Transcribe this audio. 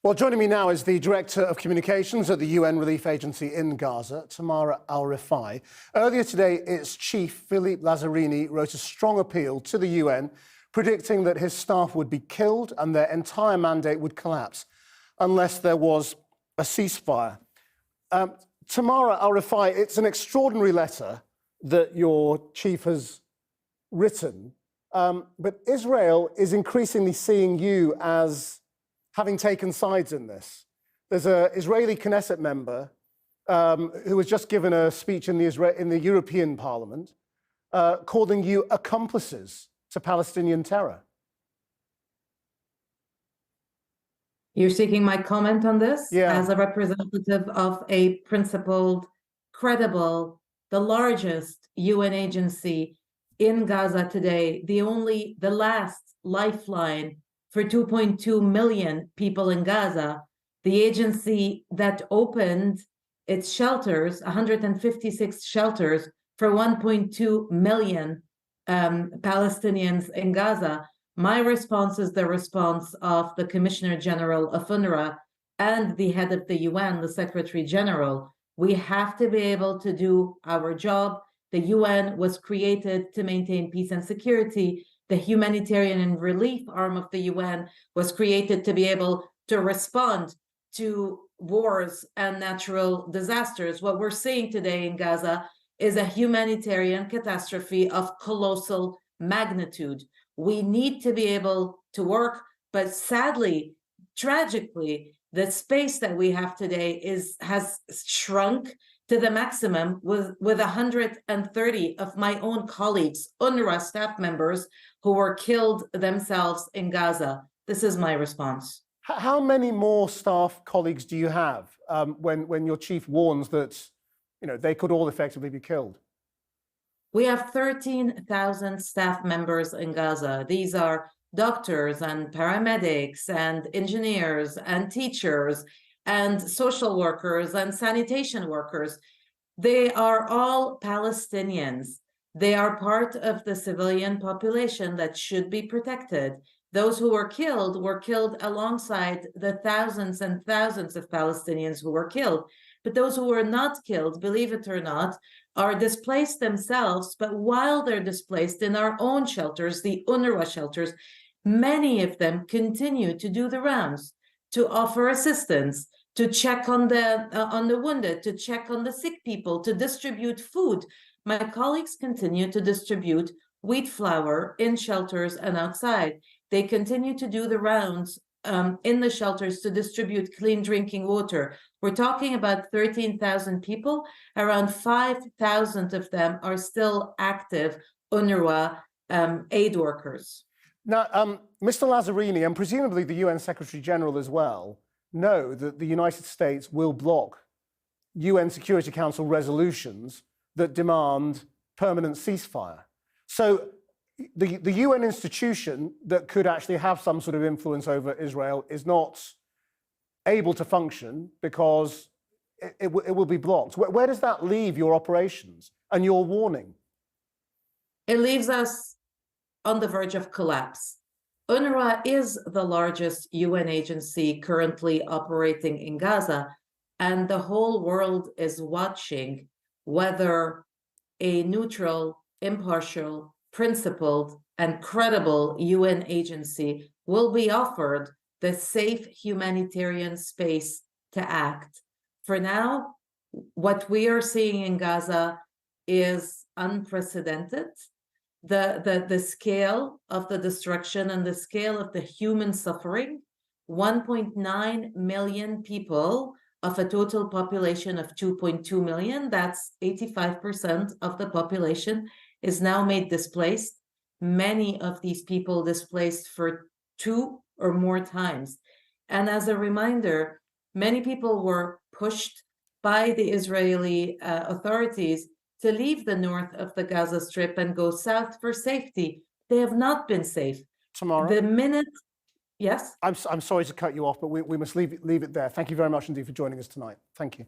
Well, joining me now is the Director of Communications at the UN Relief Agency in Gaza, Tamara Alrifai. Earlier today, its chief, Philippe Lazzarini, wrote a strong appeal to the UN, predicting that his staff would be killed and their entire mandate would collapse unless there was a ceasefire. Tamara Alrifai, it's an extraordinary letter that your chief has written, but Israel is increasingly seeing you as having taken sides in this. There's an Israeli Knesset member who was just given a speech in the European Parliament calling you accomplices to Palestinian terror. You're seeking my comment on this? Yeah. As a representative of a principled, credible, the largest UN agency in Gaza today, the last lifeline for 2.2 million people in Gaza, the agency that opened its shelters, 156 shelters for 1.2 million Palestinians in Gaza. My response is the response of the Commissioner General of UNRWA and the head of the UN, the Secretary General. We have to be able to do our job. The UN was created to maintain peace and security. The humanitarian and relief arm of the UN was created to be able to respond to wars and natural disasters. What we're seeing today in Gaza is a humanitarian catastrophe of colossal magnitude. We need to be able to work, but sadly, tragically, the space that we have today has shrunk to the maximum with 130 of my own colleagues, UNRWA staff members, who were killed themselves in Gaza. This is my response. How many more staff colleagues do you have when your chief warns that they could all effectively be killed? We have 13,000 staff members in Gaza. These are doctors and paramedics and engineers and teachers and social workers and sanitation workers. They are all Palestinians. They are part of the civilian population that should be protected. Those who were killed alongside the thousands and thousands of Palestinians who were killed. But those who were not killed, believe it or not, are displaced themselves. But while they're displaced in our own shelters, the UNRWA shelters, many of them continue to do the rounds, to offer assistance, to check on the wounded, to check on the sick people, to distribute food. My colleagues continue to distribute wheat flour in shelters and outside. They continue to do the rounds in the shelters to distribute clean drinking water. We're talking about 13,000 people. Around 5,000 of them are still active UNRWA aid workers. Now, Mr. Lazzarini, and presumably the UN Secretary General as well, know that the United States will block UN Security Council resolutions that demand permanent ceasefire. So the UN institution that could actually have some sort of influence over Israel is not able to function because it will be blocked. Where does that leave your operations and your warning? It leaves us on the verge of collapse. UNRWA is the largest UN agency currently operating in Gaza, and the whole world is watching whether a neutral, impartial, principled, and credible UN agency will be offered the safe humanitarian space to act. For now, what we are seeing in Gaza is unprecedented. The scale of the destruction and the scale of the human suffering, 1.9 million people of a total population of 2.2 million, that's 85% of the population, is now made displaced. Many of these people displaced for 2 or more times. And as a reminder, many people were pushed by the Israeli authorities to leave the north of the Gaza Strip and go south for safety. They have not been safe. Tamara? The minute, yes? I'm sorry to cut you off, but we must leave it there. Thank you very much indeed for joining us tonight. Thank you.